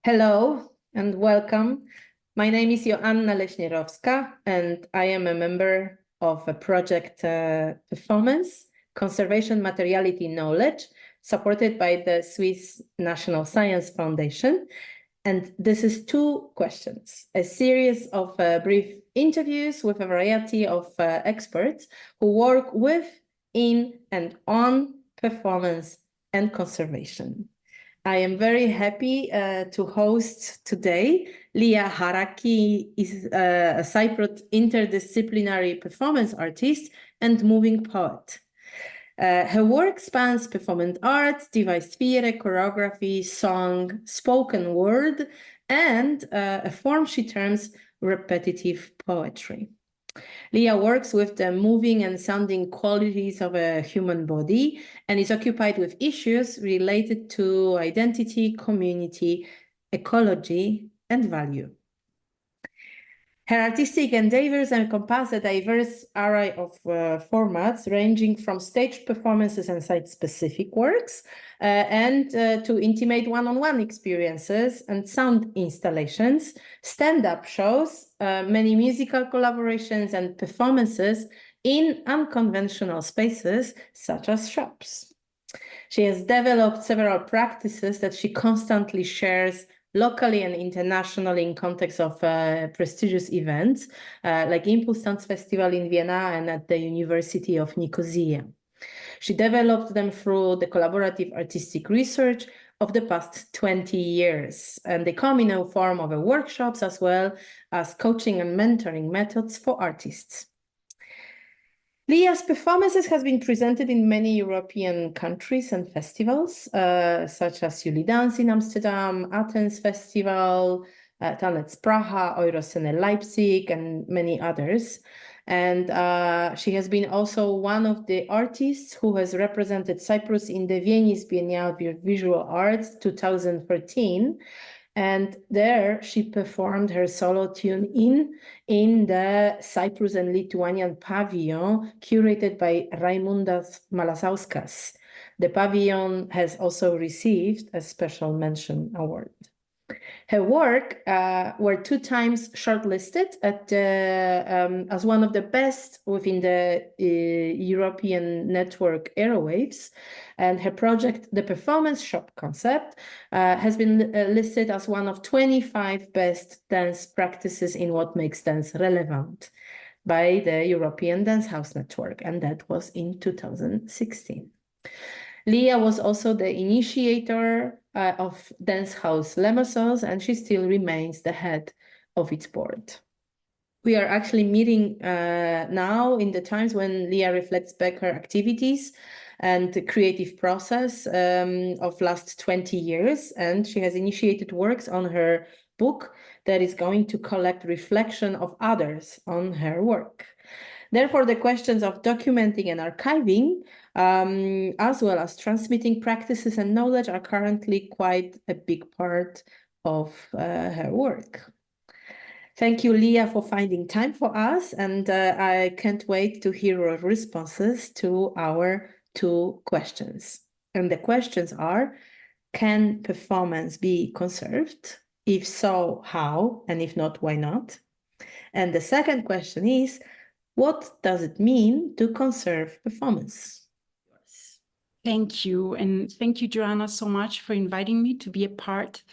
Hello and welcome. My name is Joanna Lesnierowska, and I am a member of a project performance, conservation materiality knowledge, supported by the Swiss National Science Foundation. And this is two questions, a series of brief interviews with a variety of experts who work with, in, and on performance and conservation. I am very happy to host today. Lia Haraki is a Cypriot interdisciplinary performance artist and moving poet. Her work spans performance art, devised theater, choreography, song, spoken word, and a form she terms repetitive poetry. Lia works with the moving and sounding qualities of a human body and is occupied with issues related to identity, community, ecology, and value. Her artistic endeavors encompass a diverse array of formats, ranging from staged performances and site-specific works, and to intimate one-on-one experiences and sound installations, stand-up shows, many musical collaborations and performances in unconventional spaces, such as shops. She has developed several practices that she constantly shares locally and internationally in context of prestigious events like Impulse Dance Festival in Vienna and at the University of Nicosia. She developed them through the collaborative artistic research of the past 20 years, and they come in a form of workshops as well as coaching and mentoring methods for artists. Lia's performances has been presented in many European countries and festivals, such as Juli Dance in Amsterdam, Athens Festival, Tanec Praha, Euroscene Leipzig, and many others. And she has been also one of the artists who has represented Cyprus in the Venice Biennale of Visual Arts 2013. And there she performed her solo tune in the Cyprus and Lithuanian pavilion, curated by Raimundas Malasauskas. The pavilion has also received a special mention award. Her work were 2 times shortlisted at as one of the best within the European network Aerowaves, and her project, The Performance Shop Concept, has been listed as one of 25 best dance practices in what makes dance relevant by the European Dance House Network, and that was in 2016. Lia was also the initiator of Dance House Lemosos, and she still remains the head of its board. We are actually meeting now in the times when Lia reflects back her activities and the creative process of last 20 years, and she has initiated works on her book that is going to collect reflection of others on her work. Therefore, the questions of documenting and archiving, as well as transmitting practices and knowledge, are currently quite a big part of her work. Thank you, Lia, for finding time for us, and I can't wait to hear your responses to our 2 questions. And the questions are, can performance be conserved? If so, how? And if not, why not? And the second question is, what does it mean to conserve performance? Thank you. And thank you, Joanna, so much for inviting me to be a part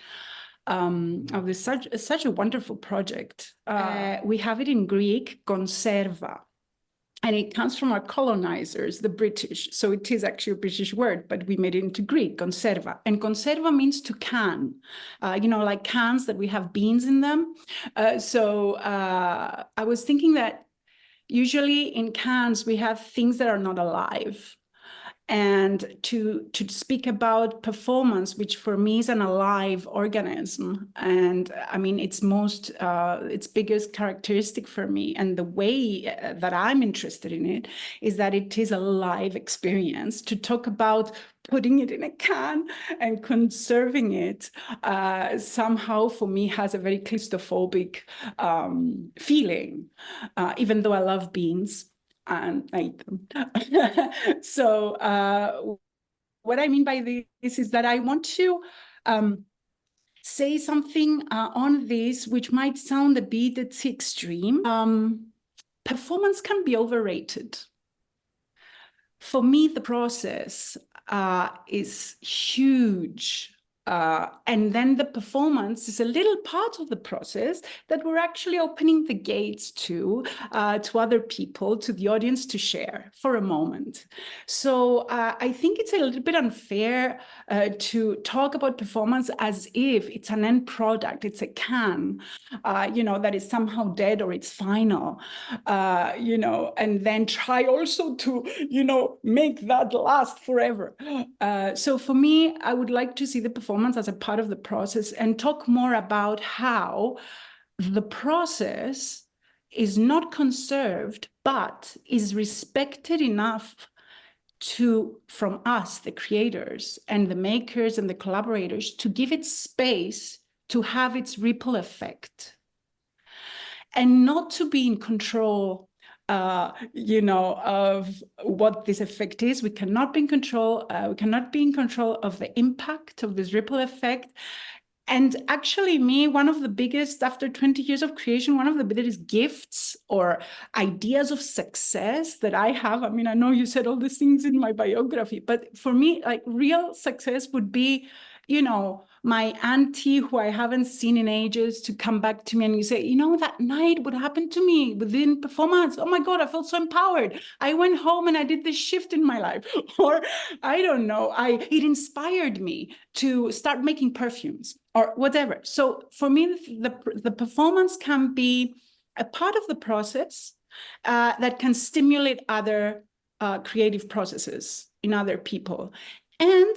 of this such a wonderful project. We have it in Greek, conserva, and it comes from our colonizers, the British. So it is actually a British word, but we made it into Greek, conserva. And conserva means to can, like cans that we have beans in them. So I was thinking that usually in cans, we have things that are not alive. And to speak about performance, which for me is an alive organism, and I mean its biggest characteristic for me, and the way that I'm interested in it is that it is a live experience. To talk about putting it in a can and conserving it somehow for me has a very claustrophobic feeling, even though I love beans and I eat them. So what I mean by this is that I want to say something on this, which might sound a bit extreme. Performance can be overrated. For me, the process is huge. And then the performance is a little part of the process that we're actually opening the gates to other people, to the audience, to share for a moment. So I think it's a little bit unfair to talk about performance as if it's an end product, it's a can, that is somehow dead or it's final, and then try also to, make that last forever. So for me, I would like to see the performance as a part of the process and talk more about how the process is not conserved, but is respected enough from us, the creators and the makers and the collaborators, to give it space to have its ripple effect and not to be in control of what this effect is. We cannot be in control. We cannot be in control of the impact of this ripple effect. And actually, one of the biggest, after 20 years of creation, one of the biggest gifts or ideas of success that I have, I know you said all these things in my biography, but for me, like, real success would be, my auntie who I haven't seen in ages to come back to me and you say, that night, what happened to me within performance? Oh my God, I felt so empowered. I went home and I did this shift in my life. Or I don't know, it inspired me to start making perfumes or whatever. So for me, the performance can be a part of the process that can stimulate other creative processes in other people. And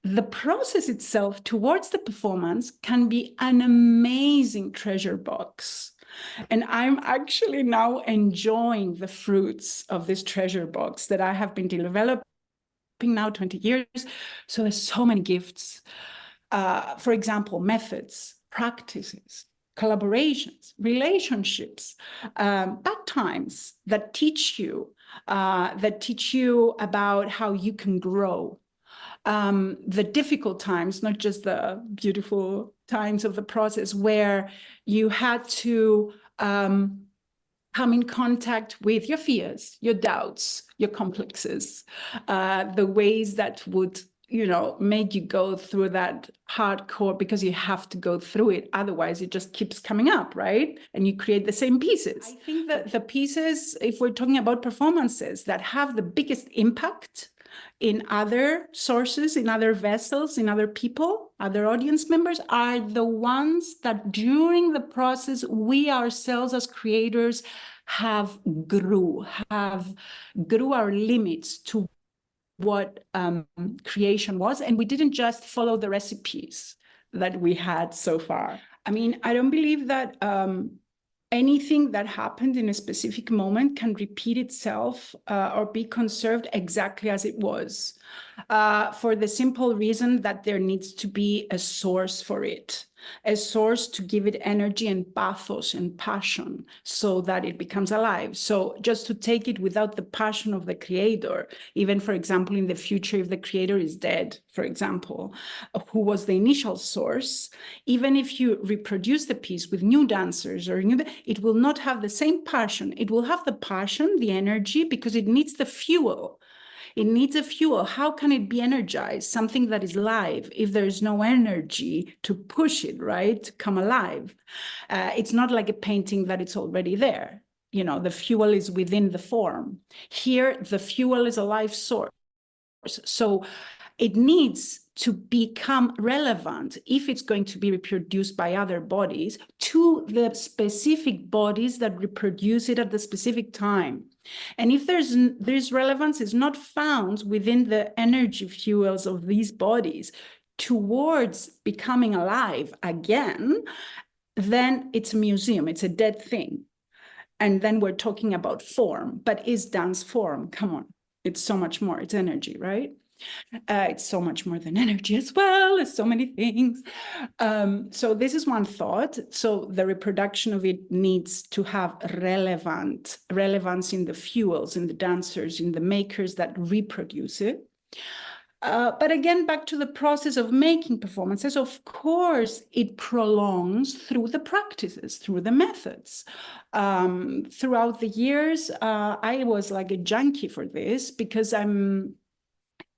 the process itself towards the performance can be an amazing treasure box. And I'm actually now enjoying the fruits of this treasure box that I have been developing now 20 years. So there's so many gifts. For example, methods, practices, collaborations, relationships, bad times that teach you about how you can grow. The difficult times, not just the beautiful times of the process where you had to come in contact with your fears, your doubts, your complexes, the ways that would, make you go through that hardcore because you have to go through it. Otherwise, it just keeps coming up, right? And you create the same pieces. I think that the pieces, if we're talking about performances that have the biggest impact in other sources, in other vessels, in other people, other audience members, are the ones that during the process, we ourselves as creators grew our limits to what creation was. And we didn't just follow the recipes that we had so far. I don't believe that anything that happened in a specific moment can repeat itself or be conserved exactly as it was, for the simple reason that there needs to be a source for it, a source to give it energy and pathos and passion so that it becomes alive. So just to take it without the passion of the creator, even, for example, in the future, if the creator is dead, for example, who was the initial source, even if you reproduce the piece with new dancers or it will not have the same passion. It will have the passion, the energy, because it needs the fuel. It needs a fuel. How can it be energized? Something that is live, if there's no energy to push it, right, to come alive. It's not like a painting that it's already there. The fuel is within the form. Here, the fuel is a life source. So it needs to become relevant, if it's going to be reproduced by other bodies, to the specific bodies that reproduce it at the specific time. And if there's relevance is not found within the energy fuels of these bodies towards becoming alive again, then it's a museum, it's a dead thing. And then we're talking about form, but is dance form? Come on, it's so much more, it's energy, right? It's so much more than energy as well. It's so many things. So this is one thought. So the reproduction of it needs to have relevance in the fuels, in the dancers, in the makers that reproduce it. But again, back to the process of making performances, of course, it prolongs through the practices, through the methods. Throughout the years, I was like a junkie for this because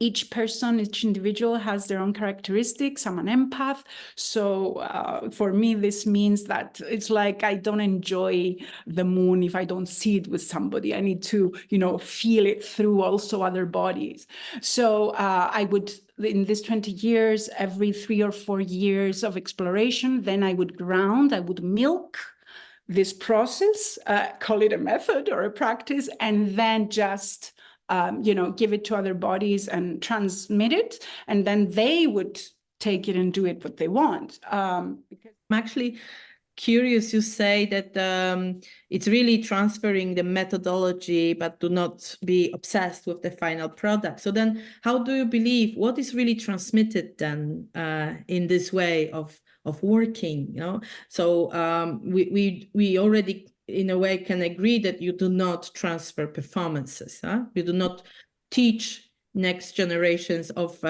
each person, each individual has their own characteristics. I'm an empath. So for me, this means that it's like I don't enjoy the moon if I don't see it with somebody. I need to, feel it through also other bodies. So I would, in these 20 years, every 3 or 4 years of exploration, then I would ground, I would milk this process, call it a method or a practice, and then just give it to other bodies and transmit it, and then they would take it and do it what they want. Because I'm actually curious, you say that it's really transferring the methodology, but do not be obsessed with the final product. So then how do you believe, what is really transmitted then in this way of working? So we already in a way can agree that you do not transfer performances. You do not teach next generations of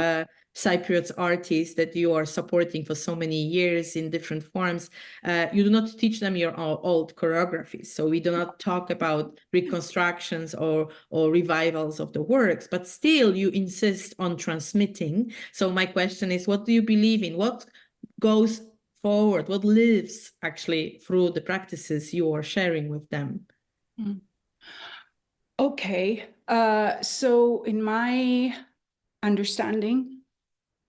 Cypriot artists that you are supporting for so many years in different forms. You do not teach them your old choreographies. So we do not talk about reconstructions or revivals of the works, but still you insist on transmitting. So my question is, what do you believe in? What goes forward? What lives actually through the practices you are sharing with them? Okay. So in my understanding,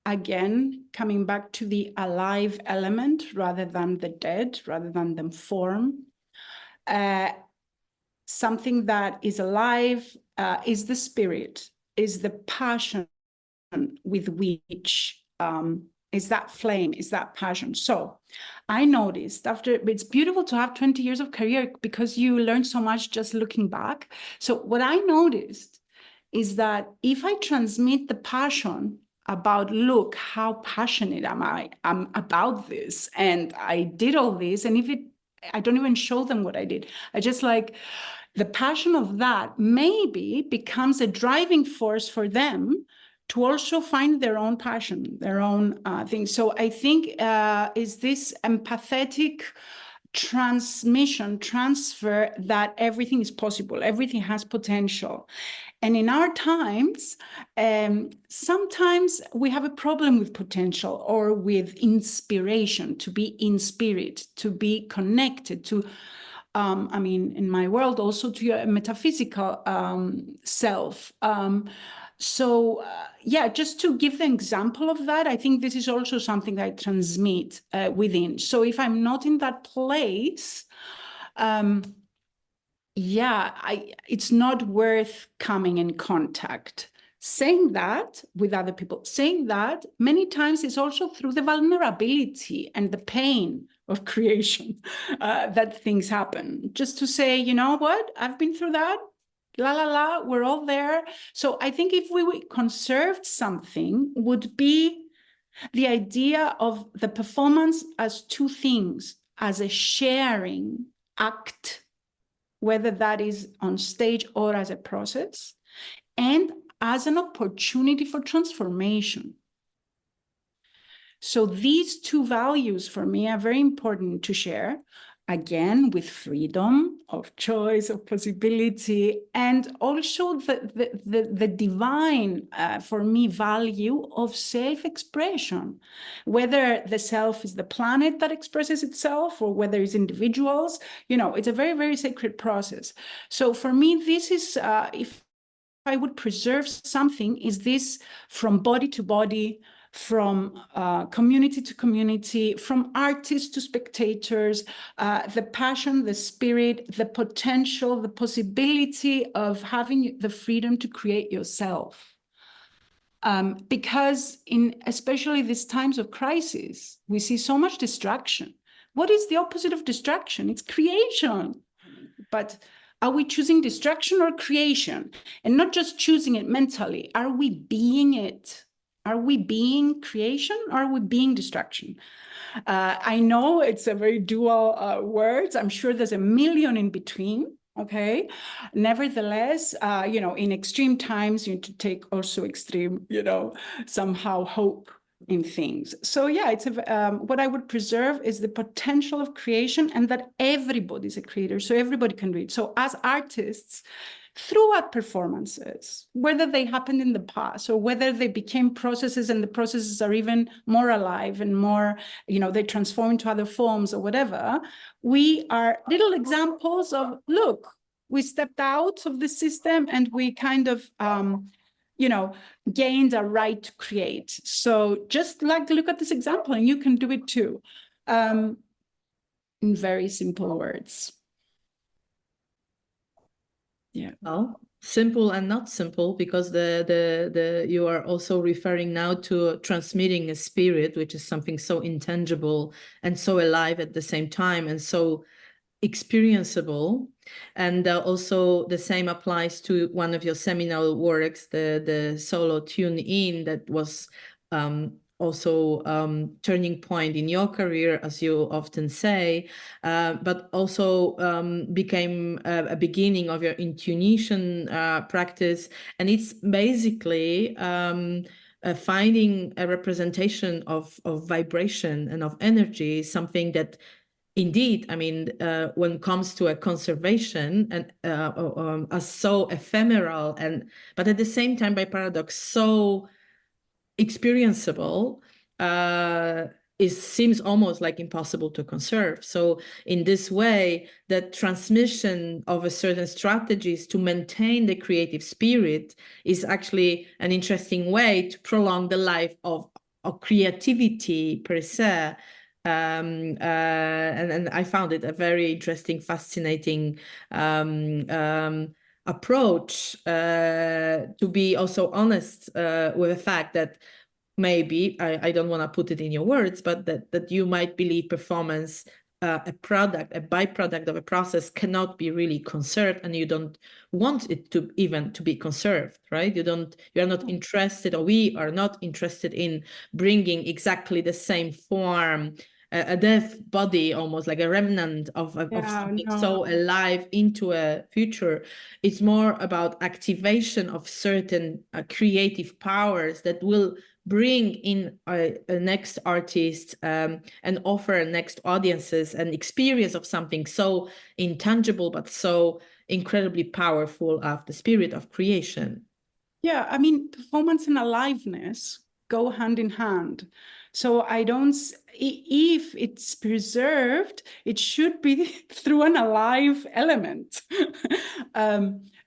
again, coming back to the alive element rather than the dead, rather than the form, something that is alive is the spirit, is the passion with which is that flame, is that passion. So I noticed it's beautiful to have 20 years of career because you learn so much just looking back. So what I noticed is that if I transmit the passion about, look, how passionate I'm about this, and I did all this, and I don't even show them what I did. I just like, the passion of that maybe becomes a driving force for them to also find their own passion, their own thing. So I think is this empathetic transfer that everything is possible, everything has potential. And in our times, sometimes we have a problem with potential or with inspiration, to be in spirit, to be connected to, in my world, also to your metaphysical self. Just to give the example of that, I think this is also something that I transmit within. So if I'm not in that place, it's not worth coming in contact. Saying that with other people, saying that many times is also through the vulnerability and the pain of creation that things happen. Just to say, you know what, I've been through that. La la la, we're all there. So I think if we conserved something, would be the idea of the performance as two things, as a sharing act, whether that is on stage or as a process, and as an opportunity for transformation. So these two values for me are very important to share, again, with freedom of choice, of possibility, and also the divine, for me, value of self-expression, whether the self is the planet that expresses itself or whether it's individuals, it's a very, very sacred process. So for me, this is, if I would preserve something, is this from body to body, from community to community, from artists to spectators, the passion, the spirit, the potential, the possibility of having the freedom to create yourself. Because especially these times of crisis, we see so much distraction. What is the opposite of distraction? It's creation. But are we choosing distraction or creation? And not just choosing it mentally. Are we being it? Are we being creation or are we being distraction? I know it's a very dual words. I'm sure there's a million in between. Okay. Nevertheless, in extreme times, you need to take also extreme, somehow hope in things. So yeah, it's what I would preserve is the potential of creation, and that everybody's a creator, so everybody can read. So as artists, throughout performances, whether they happened in the past or whether they became processes and the processes are even more alive and more, they transform into other forms or whatever, we are little examples of, look, we stepped out of the system and we kind of, gained a right to create. So just like look at this example and you can do it too. In very simple words. Yeah. Well, simple and not simple, because you are also referring now to transmitting a spirit, which is something so intangible and so alive at the same time and so experienceable. And also the same applies to one of your seminal works, the solo Tune In, that was also turning point in your career, as you often say, but also became a beginning of your intuition practice. And it's basically finding a representation of vibration and of energy, something that indeed, I mean, when it comes to a conservation and as so ephemeral, but at the same time, by paradox, so experienceable, it seems almost like impossible to conserve. So in this way, the transmission of a certain strategies to maintain the creative spirit is actually an interesting way to prolong the life of creativity per se. And I found it a very interesting, fascinating approach, to be also honest with the fact that maybe, I don't want to put it in your words, but that you might believe performance, a byproduct of a process, cannot be really conserved, and you don't want it to even to be conserved, right? You're not interested, or we are not interested in bringing exactly the same form, a deaf body, almost like a remnant of something so alive into a future. It's more about activation of certain creative powers that will bring in a next artist, and offer next audiences an experience of something so intangible but so incredibly powerful, of the spirit of creation. Yeah, I mean, performance and aliveness go hand in hand. So if it's preserved, it should be through an alive element.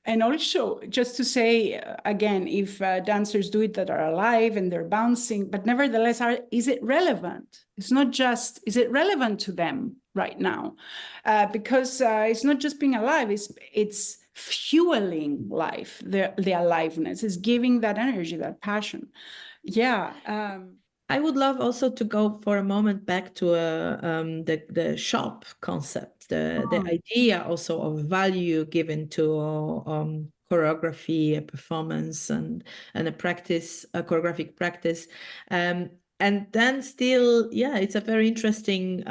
And also, just to say again, if dancers do it that are alive and they're bouncing, but nevertheless, is it relevant? It's not just, is it relevant to them right now? Because it's not just being alive, it's fueling life, the aliveness, is giving that energy, that passion. Yeah. I would love also to go for a moment back to the shop concept, the idea also of value given to choreography, a performance, and a practice, a choreographic practice. And then still, yeah, it's a very interesting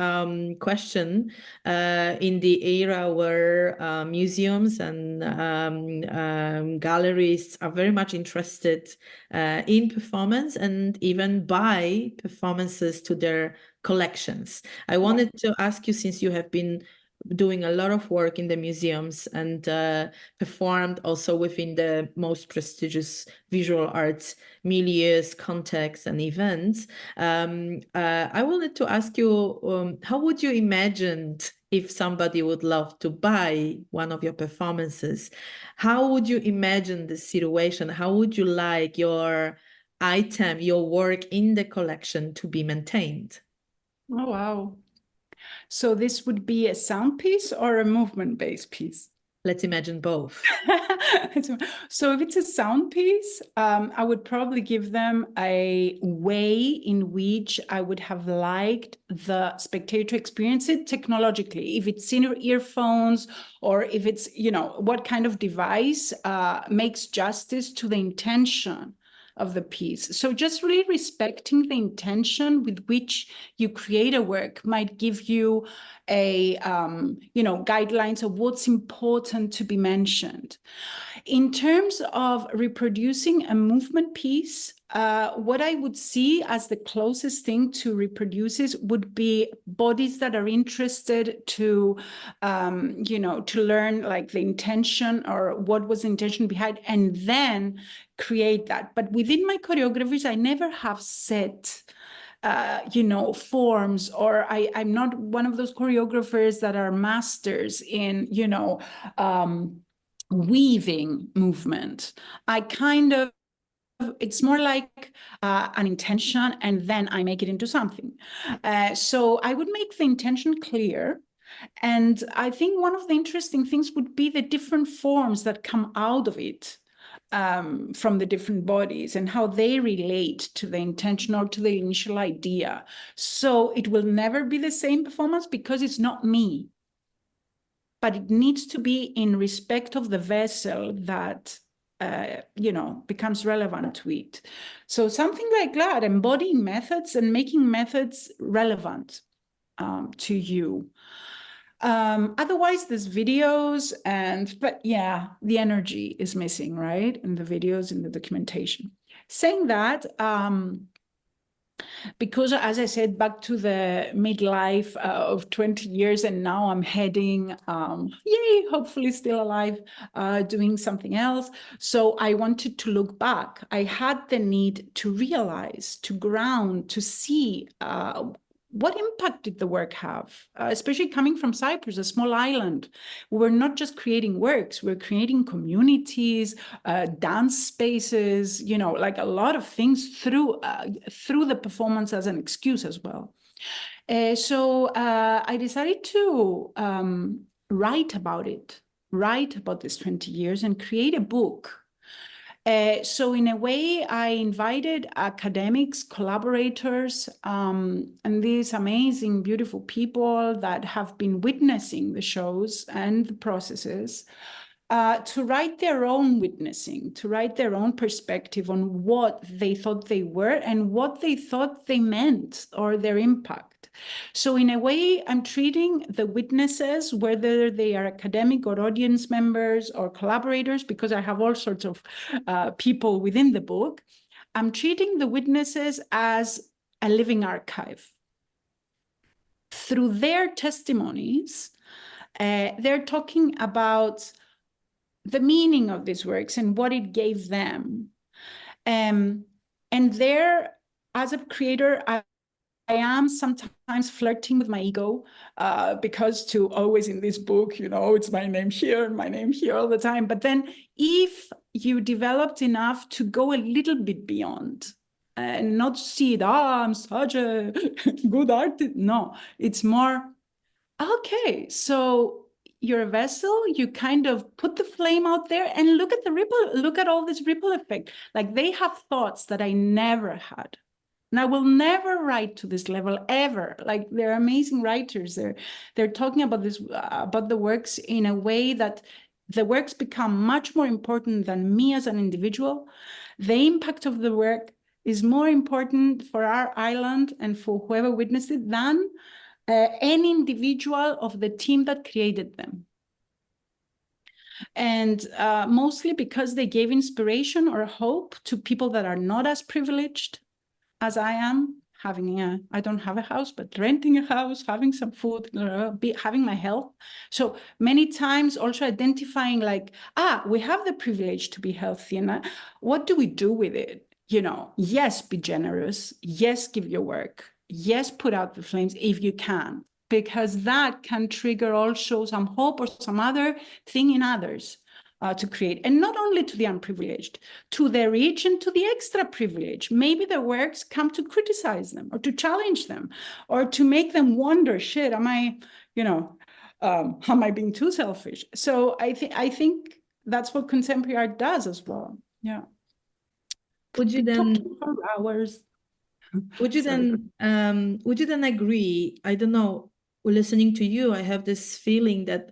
question in the era where museums and galleries are very much interested in performance and even buy performances to their collections. I wanted to ask you, since you have been doing a lot of work in the museums and performed also within the most prestigious visual arts milieus, contexts, and events, I wanted to ask you, how would you imagine if somebody would love to buy one of your performances? How would you imagine the situation? How would you like your item, your work in the collection to be maintained? Oh, wow. So this would be a sound piece or a movement-based piece? Let's imagine both. So if it's a sound piece, I would probably give them a way in which I would have liked the spectator to experience it technologically. If it's in earphones, or if it's, what kind of device makes justice to the intention of the piece. So just really respecting the intention with which you create a work might give you a, guidelines of what's important to be mentioned. In terms of reproducing a movement piece, what I would see as the closest thing to reproduces would be bodies that are interested to, to learn like the intention or what was the intention behind, and then create that. But within my choreographies, I never have set forms, or I'm not one of those choreographers that are masters in, weaving movement. I kind of, it's more like an intention, and then I make it into something. So I would make the intention clear. And I think one of the interesting things would be the different forms that come out of it from the different bodies and how they relate to the intention or to the initial idea. So it will never be the same performance because it's not me, but it needs to be in respect of the vessel that becomes relevant to it. So something like that, embodying methods and making methods relevant to you. Otherwise, there's videos, but yeah, the energy is missing, right? In the videos, in the documentation. Saying that, because as I said, back to the midlife of 20 years, and now I'm heading, yay, hopefully still alive, doing something else. So I wanted to look back. I had the need to realize, to ground, to see what impact did the work have, especially coming from Cyprus, a small island. We're not just creating works, we're creating communities, dance spaces, like a lot of things through the performance as an excuse as well. So I decided to write about these 20 years and create a book. So in a way, I invited academics, collaborators, and these amazing, beautiful people that have been witnessing the shows and the processes to write their own witnessing, to write their own perspective on what they thought they were and what they thought they meant or their impact. So in a way, I'm treating the witnesses, whether they are academic or audience members or collaborators, because I have all sorts of people within the book, I'm treating the witnesses as a living archive. Through their testimonies, they're talking about the meaning of these works and what it gave them. And there, as a creator, I am sometimes flirting with my ego because to always in this book, it's my name here all the time. But then if you developed enough to go a little bit beyond and not see it, I'm such a good artist. No, it's more, okay, so you're a vessel, you kind of put the flame out there and look at all this ripple effect. Like they have thoughts that I never had. And I will never write to this level ever. Like they're amazing writers. They're talking about this, about the works in a way that the works become much more important than me as an individual. The impact of the work is more important for our island and for whoever witnessed it than any individual of the team that created them. And mostly because they gave inspiration or hope to people that are not as privileged as I am, I don't have a house, but renting a house, having some food, having my health. So many times also identifying like, we have the privilege to be healthy. And what do we do with it? Yes, be generous. Yes, give your work. Yes, put out the flames if you can, because that can trigger also some hope or some other thing in others. To create, and not only to the unprivileged, to the rich and to the extra privileged. Maybe their works come to criticize them or to challenge them or to make them wonder, shit, am I being too selfish? So I think that's what contemporary art does as well. Yeah. Would you then for hours? Would you then agree? I don't know. Listening to you, I have this feeling that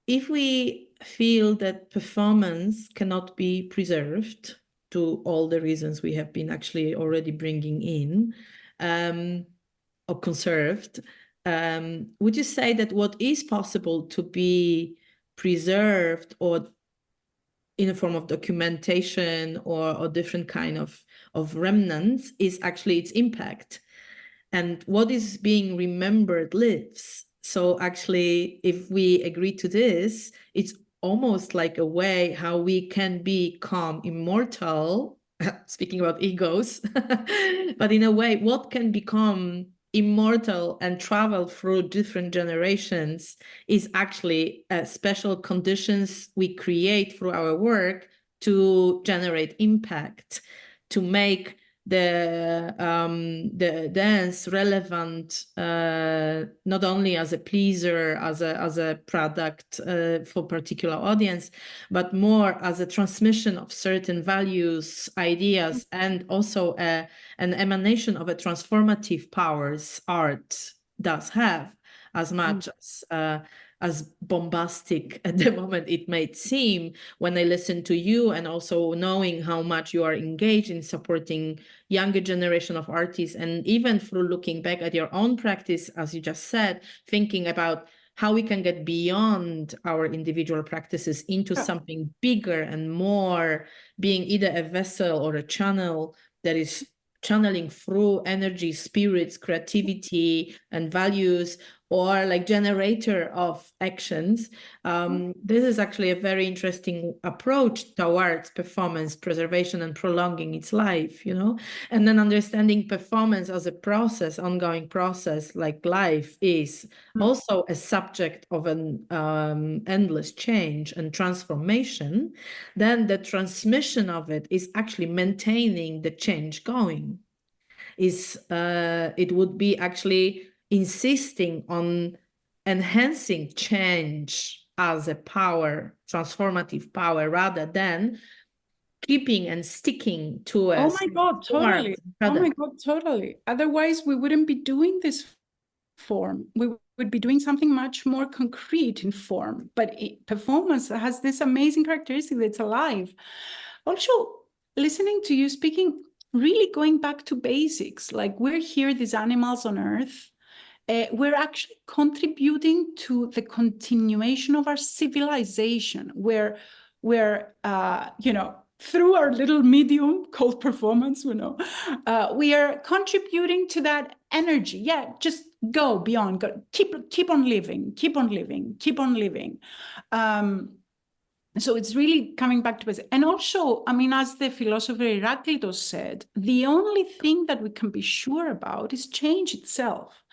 if we feel that performance cannot be preserved, to all the reasons we have been actually already bringing in, or conserved, would you say that what is possible to be preserved or in a form of documentation or different kind of remnants is actually its impact? And what is being remembered lives. So actually, if we agree to this, it's almost like a way how we can become immortal, speaking about egos, but in a way, what can become immortal and travel through different generations is actually special conditions we create through our work to generate impact, to make the dance relevant, not only as a pleaser, as a product for particular audience, but more as a transmission of certain values, ideas, and also an emanation of a transformative powers art does have, as much as bombastic at the moment it may seem when I listen to you, and also knowing how much you are engaged in supporting younger generation of artists, and even through looking back at your own practice, as you just said, thinking about how we can get beyond our individual practices into something bigger and more, being either a vessel or a channel that is channeling through energy, spirits, creativity, and values, or like generator of actions. This is actually a very interesting approach towards performance preservation and prolonging its life, you know, and then understanding performance as a process, ongoing process, like life is also a subject of an endless change and transformation. Then the transmission of it is actually maintaining the change going. It would be actually insisting on enhancing change as a power, transformative power, rather than keeping and sticking to a Oh my God, totally. Oh my God, totally. Otherwise, we wouldn't be doing this form. We would be doing something much more concrete in form. But performance has this amazing characteristic that it's alive. Also, listening to you speaking, really going back to basics, like we're here, these animals on Earth. We're actually contributing to the continuation of our civilization, where we're, through our little medium called performance, we are contributing to that energy. Yeah, just go beyond, keep on living, keep on living, keep on living. So it's really coming back to us. And also, I mean, as the philosopher Heraclitus said, the only thing that we can be sure about is change itself.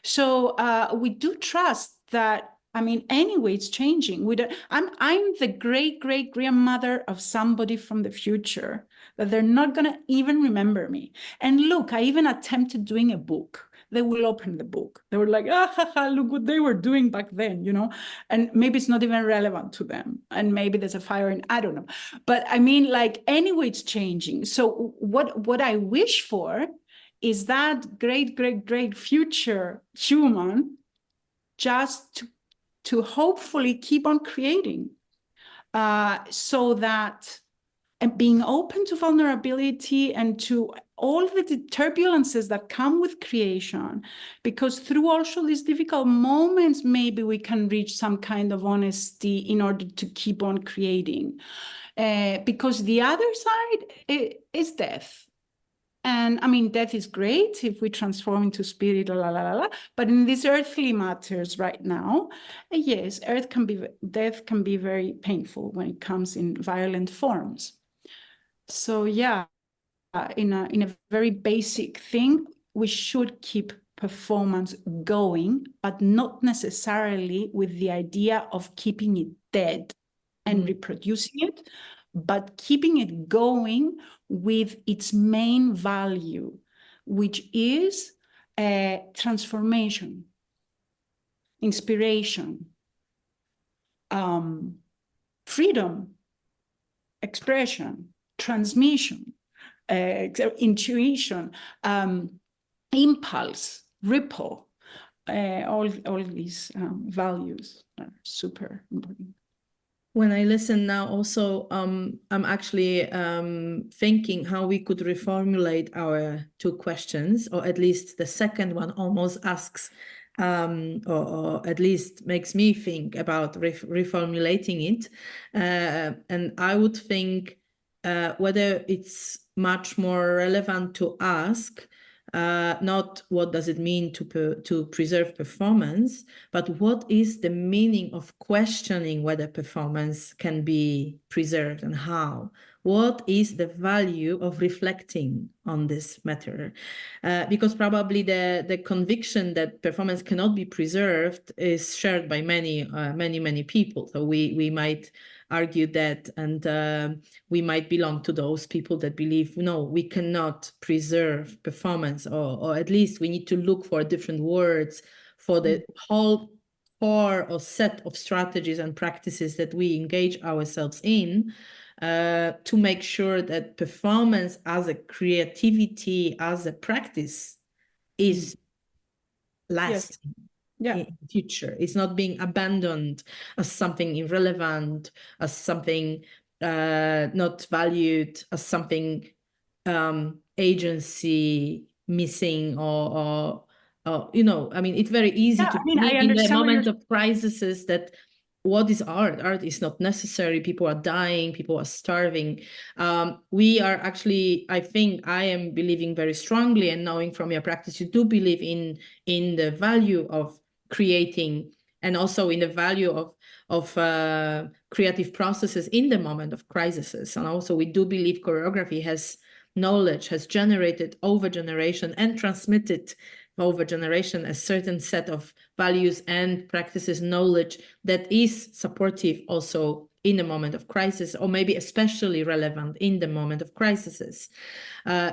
So we do trust that, I mean, anyway, it's changing. I'm the great-great-grandmother of somebody from the future that they're not going to even remember me. And look, I even attempted doing a book. They will open the book. They were like, look what they were doing back then, you know? And maybe it's not even relevant to them. And maybe there's a fire in, I don't know. But I mean, like, anyway, it's changing. So what I wish for is that great future human just to hopefully keep on creating, so that, and being open to vulnerability and to all the turbulences that come with creation, because through also these difficult moments, maybe we can reach some kind of honesty in order to keep on creating. Because the other side is death. And I mean, death is great if we transform into spirit, but in these earthly matters right now, yes, death can be very painful when it comes in violent forms. So yeah, in a very basic thing, we should keep performance going, but not necessarily with the idea of keeping it dead and reproducing it, but keeping it going with its main value, which is transformation, inspiration, freedom, expression, transmission, intuition, impulse, ripple. All these values are super important. When I listen now, also, I'm actually thinking how we could reformulate our two questions, or at least the second one almost asks, or at least makes me think about reformulating it. And I would think whether it's much more relevant to ask not what does it mean to preserve performance, but what is the meaning of questioning whether performance can be preserved and how? What is the value of reflecting on this matter? Because probably the conviction that performance cannot be preserved is shared by many people. So we might argue that, and we might belong to those people that believe, no, we cannot preserve performance, or at least we need to look for different words for the whole core or set of strategies and practices that we engage ourselves in, to make sure that performance as a creativity, as a practice, is lasting. Yeah. In the future. It's not being abandoned as something irrelevant, as something not valued, as something agency missing, or you know, I mean, it's very easy Yeah, to I mean, I believe in the understand what moment you're of crises that what is art? Art is not necessary. People are dying. People are starving. We are actually, I think I am believing very strongly, and knowing from your practice, you do believe in the value of creating, and also in the value of creative processes in the moment of crises. And also we do believe choreography has knowledge, has generated over generation and transmitted over generation a certain set of values and practices, knowledge that is supportive also in the moment of crisis, or maybe especially relevant in the moment of crises.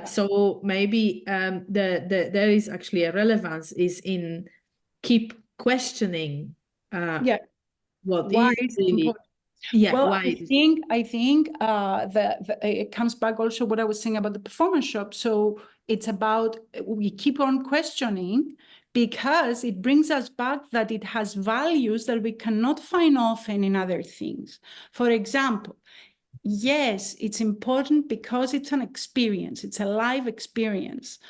So maybe there is actually a relevance is in keep questioning what why is is it really, important? yeah, Well, why I think it comes back also what I was saying about the performance shop. So it's about, we keep on questioning because it brings us back that it has values that we cannot find often in other things. For example, yes, it's important because it's an experience, it's a live experience.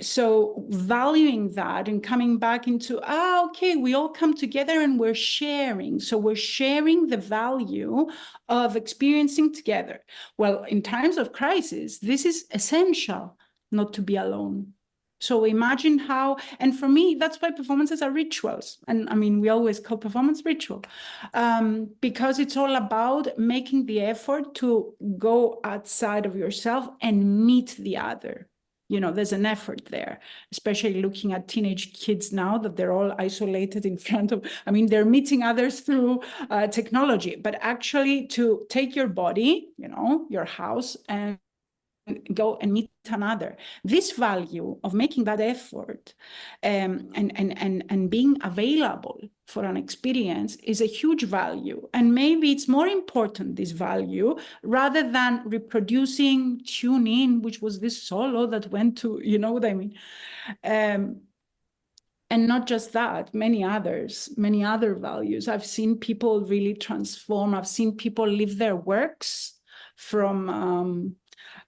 So valuing that and coming back into, okay, we all come together and we're sharing. So we're sharing the value of experiencing together. Well, in times of crisis, this is essential, not to be alone. So imagine how, and for me, that's why performances are rituals. And I mean, we always call performance ritual, because it's all about making the effort to go outside of yourself and meet the other. You know, there's an effort there, especially looking at teenage kids now that they're all isolated in front of, I mean, they're meeting others through technology, but actually to take your body, you know, your house, and go and meet another. This value of making that effort and being available for an experience is a huge value. And maybe it's more important, this value, rather than reproducing Tune In, which was this solo that went to, you know what I mean? And not just that, many other values. I've seen people really transform. I've seen people live their works from,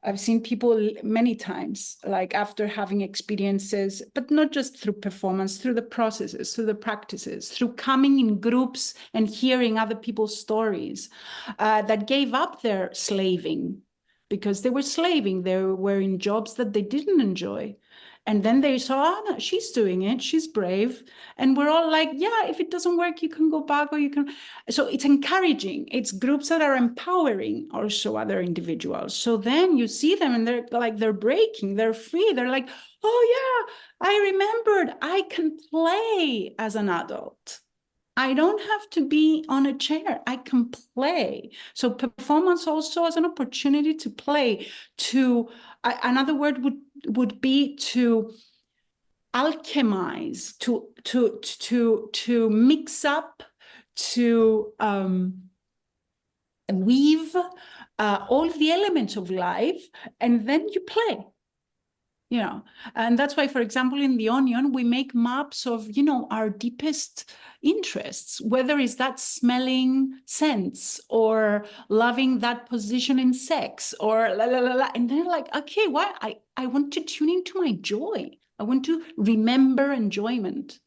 I've seen people many times, like after having experiences, but not just through performance, through the processes, through the practices, through coming in groups and hearing other people's stories, that gave up their slaving because they were slaving. They were in jobs that they didn't enjoy. And then they saw, oh, no, she's doing it, she's brave. And we're all like, yeah, if it doesn't work, you can go back, or you can. So it's encouraging. It's groups that are empowering also other individuals. So then you see them and they're like, they're breaking, they're free. They're like, oh yeah, I remembered I can play as an adult. I don't have to be on a chair. I can play. So performance also as an opportunity to play. Another word would be to alchemize, to mix up, to weave all the elements of life, and then you play. you know. And that's why, for example, in the onion, we make maps of, our deepest interests, whether it's that smelling scents or loving that position in sex or la la la la. And then like, okay, why I want to tune into my joy. I want to remember enjoyment.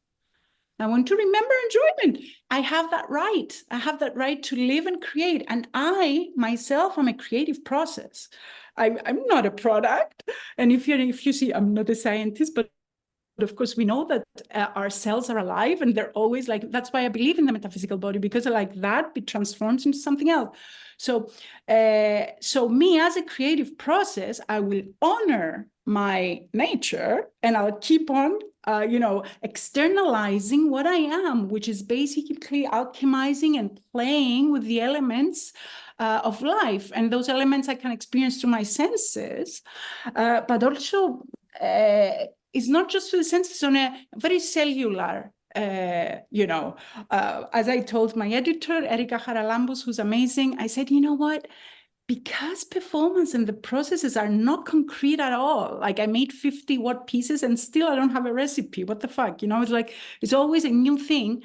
I want to remember enjoyment. I have that right. I have that right to live and create. And I, myself, am a creative process. I'm not a product. And if you see, I'm not a scientist, but of course, we know that our cells are alive and they're always like, that's why I believe in the metaphysical body, because like that, it transforms into something else. So, so me as a creative process, I will honor my nature and I'll keep on, externalizing what I am, which is basically alchemizing and playing with the elements of life. And those elements I can experience through my senses, but also it's not just through the senses, on a very cellular, as I told my editor, Erika Haralambos, who's amazing, I said, you know what? Because performance and the processes are not concrete at all. Like I made 50-watt pieces and still I don't have a recipe. What the fuck? It's like, it's always a new thing.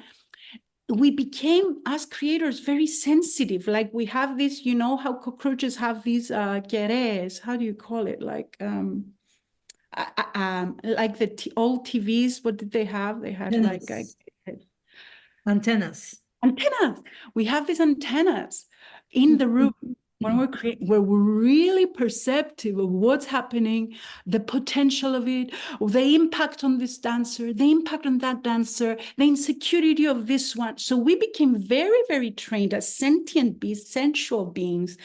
We became, as creators, very sensitive. Like we have this, how cockroaches have these querés, how do you call it? Like the old TVs, what did they have? They had Antennas. Antennas. Antennas. We have these antennas in the room when we're creating, where we're really perceptive of what's happening, the potential of it, the impact on this dancer, the impact on that dancer, the insecurity of this one. So we became very, very trained as sentient beings, sensual beings.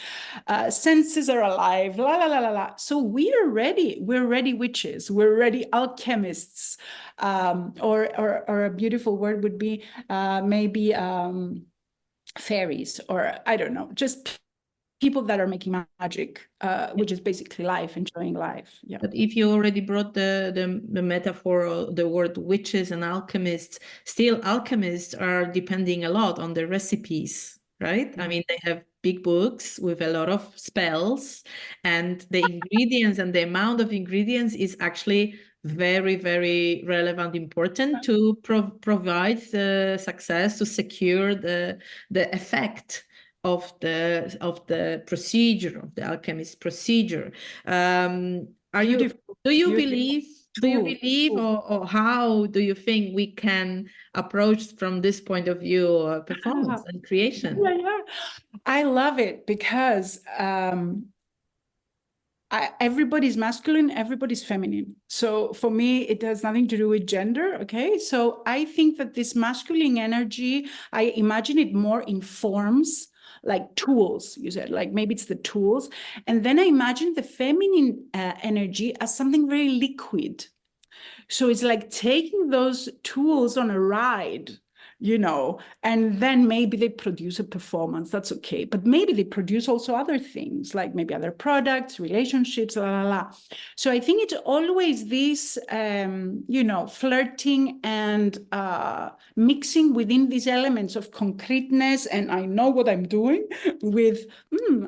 Senses are alive, la la la la la. So we're ready. We're ready witches. We're ready alchemists. Or a beautiful word would be maybe fairies, or I don't know, just people that are making magic, which is basically life, enjoying life. Yeah. But if you already brought the metaphor, the word witches and alchemists, still alchemists are depending a lot on the recipes, right? I mean, they have big books with a lot of spells, and the ingredients and the amount of ingredients is actually very, very relevant, important to provide the success, to secure the effect of the procedure, of the alchemist procedure. Do you believe or how do you think we can approach from this point of view performance and creation? Yeah. I love it because everybody's masculine, everybody's feminine. So for me, it has nothing to do with gender. Okay. So I think that this masculine energy, I imagine it more in forms like tools, you said, like maybe it's the tools. And then I imagine the feminine energy as something very liquid. So it's like taking those tools on a ride, and then maybe they produce a performance. That's okay. But maybe they produce also other things, like maybe other products, relationships, la, la, la. So I think it's always this, flirting and mixing within these elements of concreteness. And I know what I'm doing with,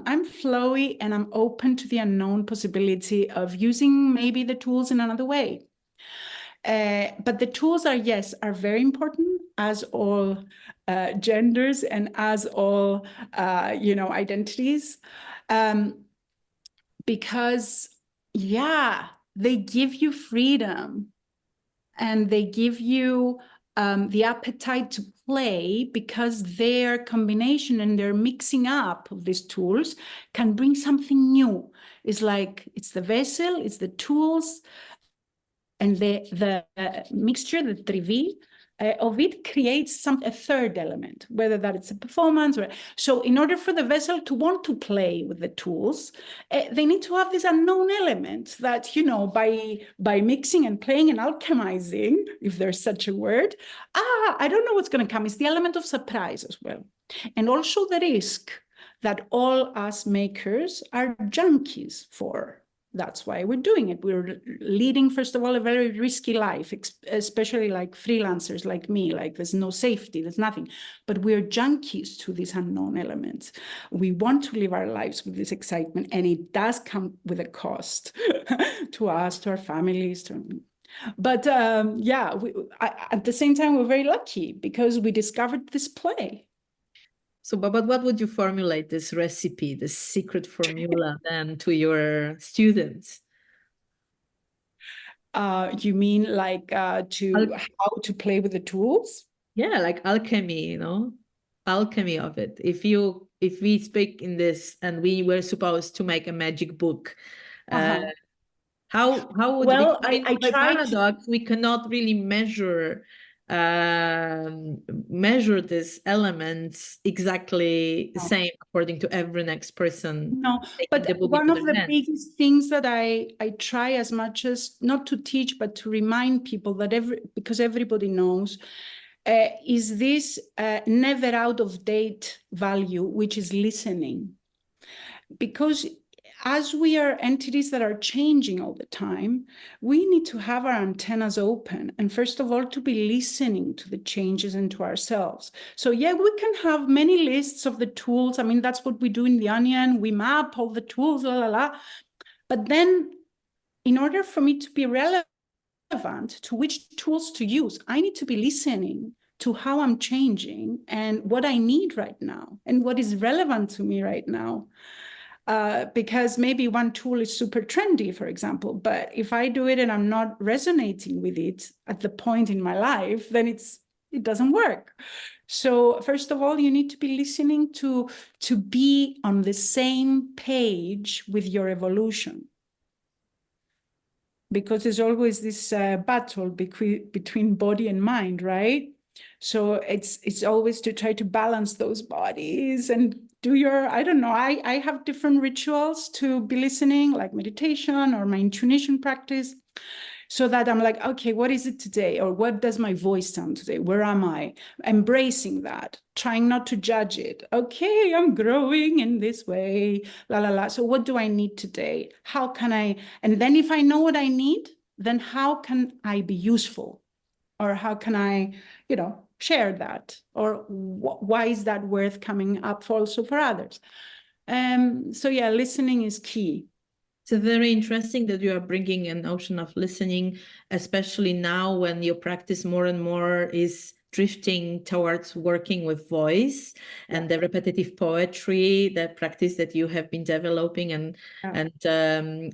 I'm flowy and I'm open to the unknown possibility of using maybe the tools in another way. But the tools are very important, as all genders and as all identities, because they give you freedom and they give you the appetite to play, because their combination and their mixing up of these tools can bring something new. It's like, it's the vessel, it's the tools, and the mixture, the trivi of it creates a third element, whether that it's a performance or so. In order for the vessel to want to play with the tools, they need to have this unknown element that, by mixing and playing and alchemizing, if there's such a word, I don't know what's going to come. It's the element of surprise as well. And also the risk that all us makers are junkies for. That's why we're doing it. We're leading, first of all, a very risky life, especially like freelancers like me. Like there's no safety, there's nothing. But we're junkies to these unknown elements. We want to live our lives with this excitement, and it does come with a cost to us, to our families. But yeah, at the same time, we're very lucky because we discovered this play. So, but what would you formulate this recipe, this secret formula then to your students? You mean like how to play with the tools? Yeah, like alchemy, you know, alchemy of it. If we speak in this and we were supposed to make a magic book, how would, well, I mean, I by tried paradox, we cannot really measure these elements exactly the same according to every next person. No, but one of the biggest things that I try as much as not to teach, but to remind people that because everybody knows, is this never out of date value, which is listening. Because as we are entities that are changing all the time, we need to have our antennas open. And first of all, to be listening to the changes and to ourselves. So yeah, we can have many lists of the tools. I mean, that's what we do in The Onion. We map all the tools, la, la, la. But then in order for me to be relevant to which tools to use, I need to be listening to how I'm changing and what I need right now and what is relevant to me right now. Because maybe one tool is super trendy, for example, but if I do it and I'm not resonating with it at the point in my life, then it doesn't work. So first of all, you need to be listening to be on the same page with your evolution. Because there's always this battle between body and mind, right? So it's always to try to balance those bodies and do your, I don't know, I have different rituals to be listening, like meditation or my intuition practice, so that I'm like, okay, what is it today? Or what does my voice sound today? Where am I? Embracing that, trying not to judge it. Okay, I'm growing in this way, la, la, la. So what do I need today? How can I, and then if I know what I need, then how can I be useful? Or how can I, share that? Or why is that worth coming up for also for others? So yeah, listening is key. It's very interesting that you are bringing a notion of listening, especially now when your practice more and more is drifting towards working with voice and the repetitive poetry, the practice that you have been developing and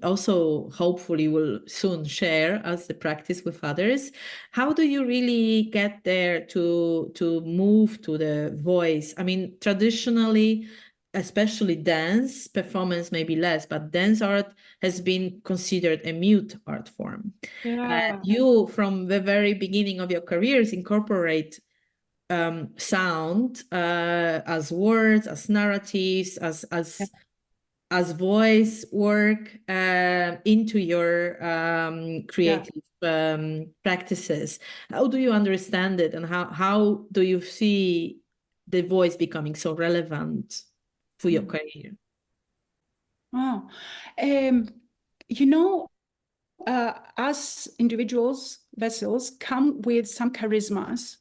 also hopefully will soon share as the practice with others. How do you really get there to move to the voice? I mean, traditionally, especially dance performance, maybe less, but dance art has been considered a mute art form. You, from the very beginning of your careers, incorporate sound as words, as narratives, as voice work into your creative practices. How do you understand it, and how do you see the voice becoming so relevant for your career? Oh, us individuals, vessels, come with some charismas.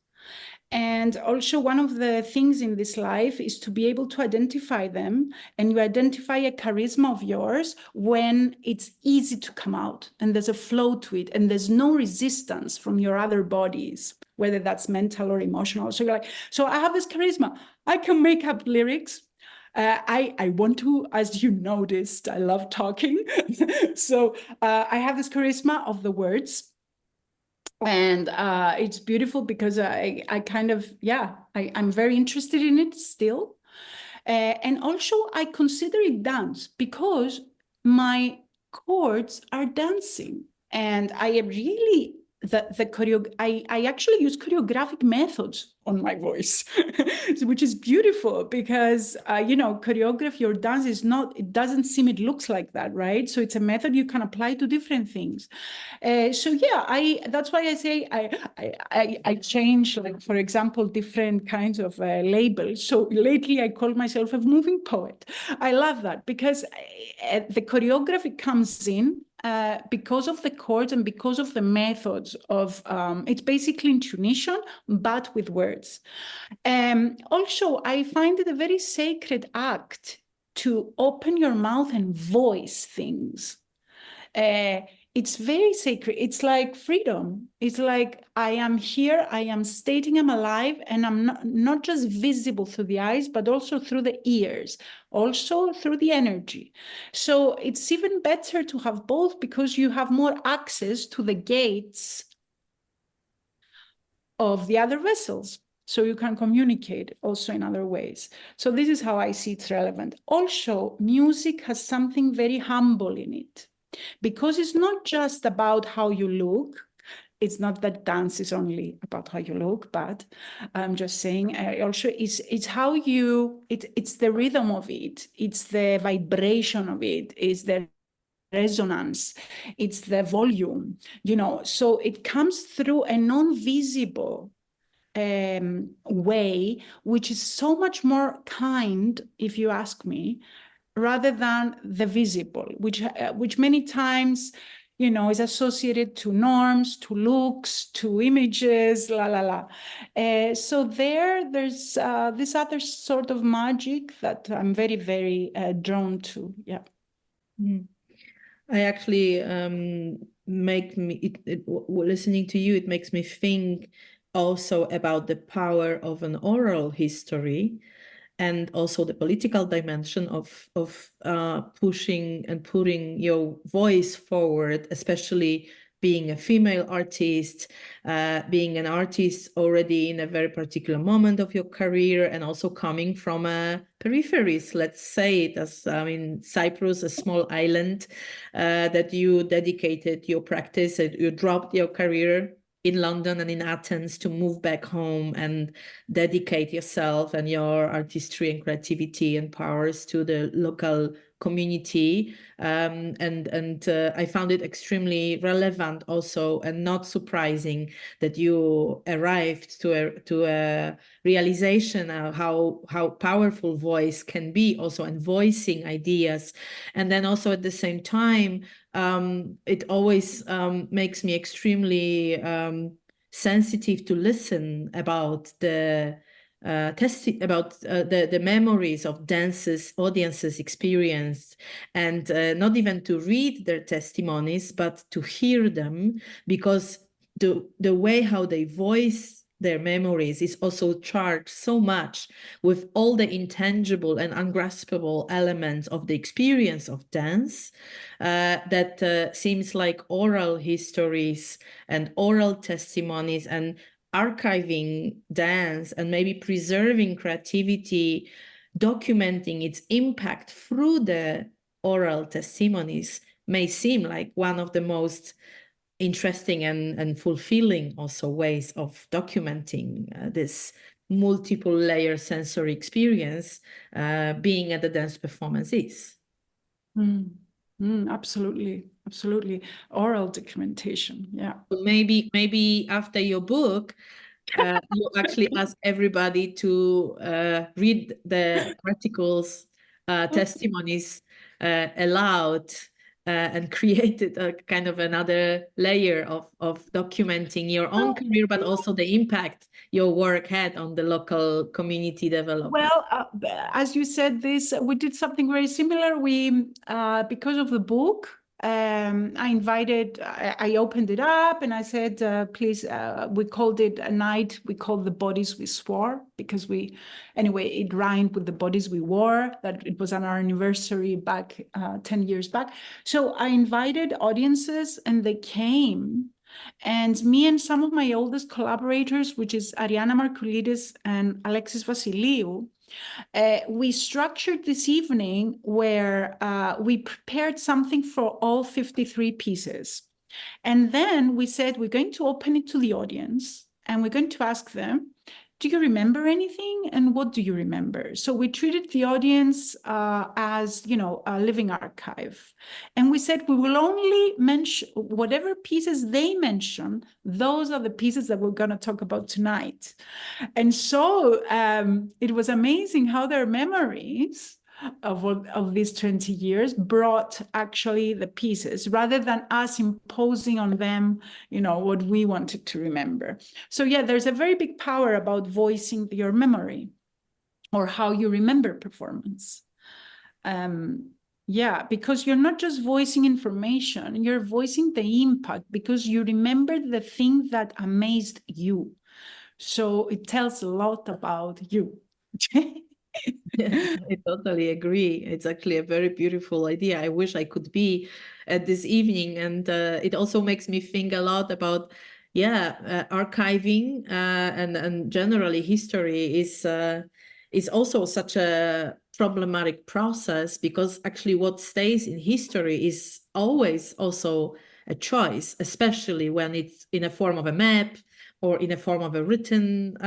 And also one of the things in this life is to be able to identify them. And you identify a charisma of yours when it's easy to come out and there's a flow to it and there's no resistance from your other bodies, whether that's mental or emotional. So you're like, so I have this charisma. I can make up lyrics. I want to, as you noticed, I love talking. So I have this charisma of the words. And it's beautiful because I kind of, I'm very interested in it still. And also I consider it dance because my chords are dancing. And I really I actually use choreographic methods on my voice, which is beautiful because, choreography or dance it doesn't seem it looks like that, right? So it's a method you can apply to different things. That's why I say I change, like, for example, different kinds of labels. So lately I call myself a moving poet. I love that because the choreography comes in because of the chords and because of the methods of, it's basically intonation, but with words. Also, I find it a very sacred act to open your mouth and voice things. It's very sacred. It's like freedom. It's like, I am here, I am stating I'm alive, and I'm not just visible through the eyes, but also through the ears, also through the energy. So it's even better to have both because you have more access to the gates of the other vessels. So you can communicate also in other ways. So this is how I see it's relevant. Also, music has something very humble in it, because it's not just about how you look. It's not that dance is only about how you look, but I'm just saying, also it's how it's the rhythm of it. It's the vibration of it. It's the resonance. It's the volume, so it comes through a non-visible way, which is so much more kind, if you ask me, rather than the visible, which many times, is associated to norms, to looks, to images, la la la. So there's this other sort of magic that I'm very, very drawn to. Yeah. I actually listening to you, it makes me think also about the power of an oral history, and also the political dimension of pushing and putting your voice forward, especially being a female artist, being an artist already in a very particular moment of your career, and also coming from a peripheries, let's say it as, Cyprus, a small island, that you dedicated your practice, you dropped your career in London and in Athens to move back home and dedicate yourself and your artistry and creativity and powers to the local community. I found it extremely relevant also, and not surprising that you arrived to a realization of how powerful voice can be also, and voicing ideas. And then also at the same time, it always makes me extremely sensitive to listen about the the memories of dances audiences experienced, and not even to read their testimonies, but to hear them, because the way how they voice their memories is also charged so much with all the intangible and ungraspable elements of the experience of dance, that seems like oral histories and oral testimonies and archiving dance and maybe preserving creativity, documenting its impact through the oral testimonies may seem like one of the most interesting and fulfilling also ways of documenting this multiple layer sensory experience being at the dance performance is. Absolutely. Oral documentation. Yeah. So maybe after your book, you actually ask everybody to read the articles, testimonies aloud, and created a kind of another layer of documenting your own career, but also the impact your work had on the local community development. Well, as you said this, we did something very similar. We, because of the book, I opened it up and I said, please, we called it a night. We called the bodies we swore, because it rhymed with the bodies we wore, that it was on our anniversary back 10 years back. So I invited audiences and they came. And me and some of my oldest collaborators, which is Ariana Markoulidis and Alexis Vasiliou, we structured this evening where we prepared something for all 53 pieces. And then we said, we're going to open it to the audience and we're going to ask them, do you remember anything? And what do you remember? So we treated the audience as, a living archive. And we said, we will only mention whatever pieces they mention. Those are the pieces that we're going to talk about tonight. And so it was amazing how their memories of these 20 years brought actually the pieces rather than us imposing on them, what we wanted to remember. So yeah, there's a very big power about voicing your memory or how you remember performance. Yeah, because you're not just voicing information, you're voicing the impact because you remember the thing that amazed you. So it tells a lot about you. Yeah, I totally agree. It's actually a very beautiful idea. I wish I could be at this evening. And it also makes me think a lot about, archiving and generally history is also such a problematic process because actually what stays in history is always also a choice, especially when it's in a form of a map or in a form of a written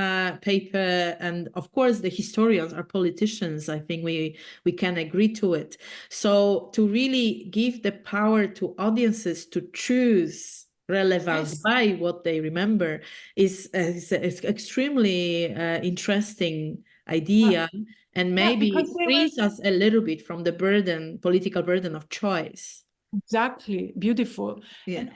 paper. And of course, the historians are politicians. I think we can agree to it. So to really give the power to audiences to choose relevance by what they remember is extremely interesting idea, and maybe frees us a little bit from the political burden of choice. Exactly. Beautiful. Yeah.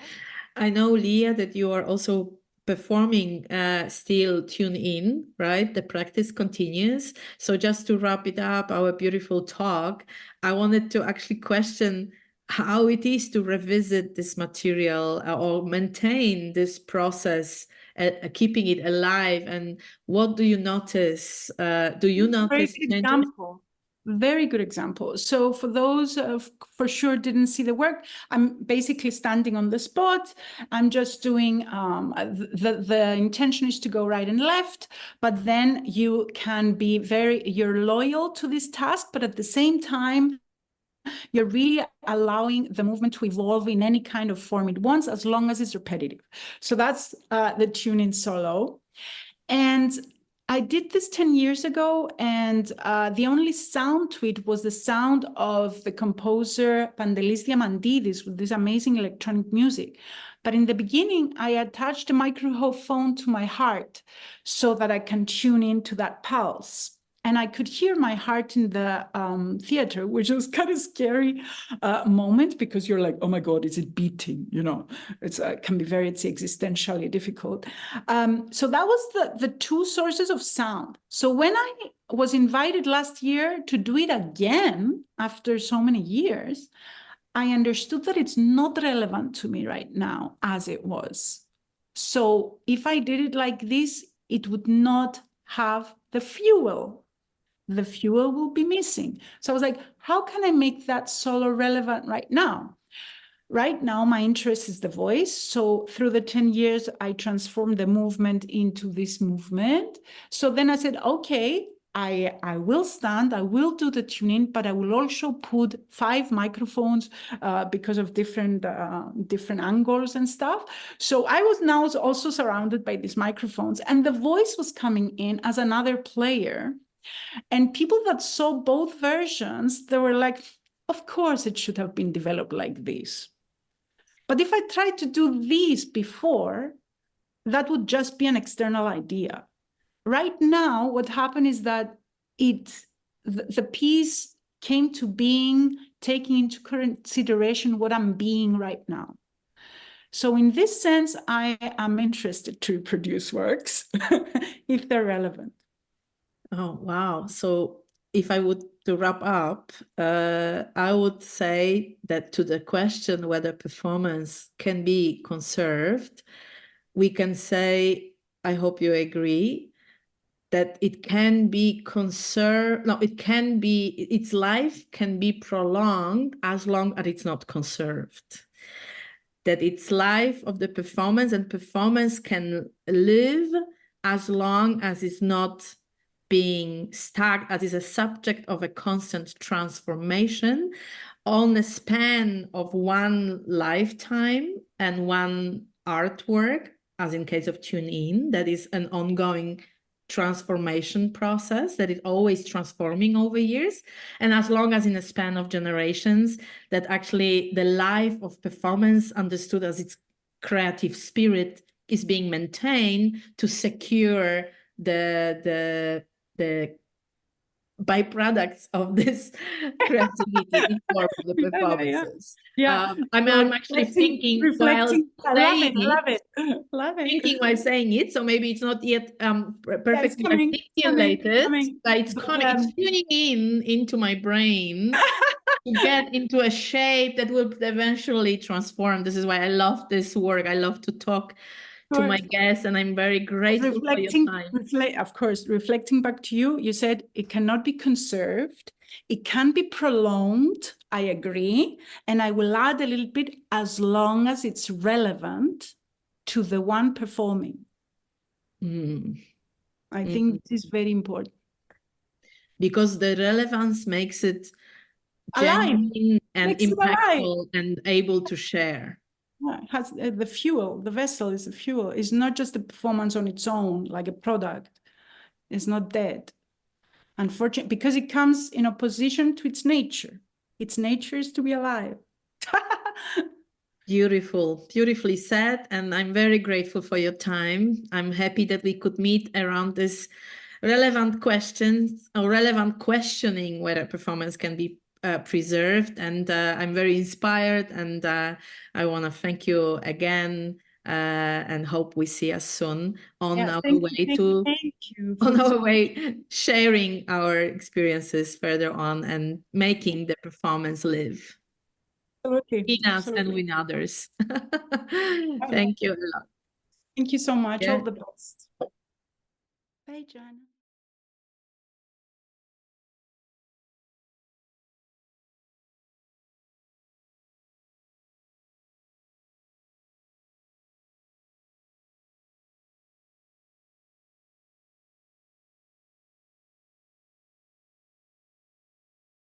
I know, Lia, that you are also performing still Tune In, right? The practice continues. So just to wrap it up, our beautiful talk, I wanted to actually question how it is to revisit this material or maintain this process, keeping it alive. And what do you notice? Do you notice changes? Very good example. So for those for sure didn't see the work, I'm basically standing on the spot. I'm just doing, the intention is to go right and left, but then you can be you're loyal to this task, but at the same time, you're really allowing the movement to evolve in any kind of form it wants, as long as it's repetitive. So that's the tune in solo. And I did this 10 years ago, and the only sound to it was the sound of the composer Pandelis Diamandidis with this amazing electronic music. But in the beginning, I attached a microphone to my heart so that I can tune into that pulse. And I could hear my heart in the theater, which was kind of scary moment because you're like, oh my God, is it beating? It's can be very existentially difficult. So that was the two sources of sound. So when I was invited last year to do it again after so many years, I understood that it's not relevant to me right now as it was. So if I did it like this, it would not have the fuel. The fuel will be missing. So I was like, how can I make that solo relevant right now? Right now, my interest is the voice. So through the 10 years, I transformed the movement into this movement. So then I said, okay, I will stand, I will do the tuning, but I will also put 5 microphones because of different angles and stuff. So I was now also surrounded by these microphones, and the voice was coming in as another player. And people that saw both versions, they were like, of course, it should have been developed like this. But if I tried to do this before, that would just be an external idea. Right now, what happened is that the piece came to being, taking into consideration what I'm being right now. So in this sense, I am interested to produce works if they're relevant. Oh, wow. So if I would to wrap up, I would say that to the question whether performance can be conserved, we can say, I hope you agree, that it can be conserved. No, it can be, its life can be prolonged as long as it's not conserved. That its life of the performance and performance can live as long as it's not being stuck, as is a subject of a constant transformation, on a span of one lifetime and one artwork, as in case of Tune In, that is an ongoing transformation process that is always transforming over years, and as long as in a span of generations, that actually the life of performance understood as its creative spirit is being maintained to secure the byproducts of this creativity in form of the performances. I'm actually thinking while saying it, thinking while saying it, so maybe it's not yet perfectly articulated, but it's coming, it's tuning in into my brain to get into a shape that will eventually transform. This is why I love this work. I love to talk to my guests, and I'm very grateful for your time. Of course, reflecting back to you, you said it cannot be conserved. It can be prolonged. I agree. And I will add a little bit, as long as it's relevant to the one performing. I think this is very important. Because the relevance makes it genuine and impactful and able to share. Yeah, it has the fuel, the vessel is the fuel. It's not just a performance on its own, like a product. It's not dead. Unfortunately, because it comes in opposition to its nature. Its nature is to be alive. Beautiful, beautifully said. And I'm very grateful for your time. I'm happy that we could meet around this relevant questions or relevant questioning whether performance can be preserved. And I'm very inspired, and I want to thank you again and hope we see us soon on our way to on our way sharing our experiences further on and making the performance live. Absolutely. In us and with others. Thank you a lot. Thank you so much. All the best. Bye, Joanna.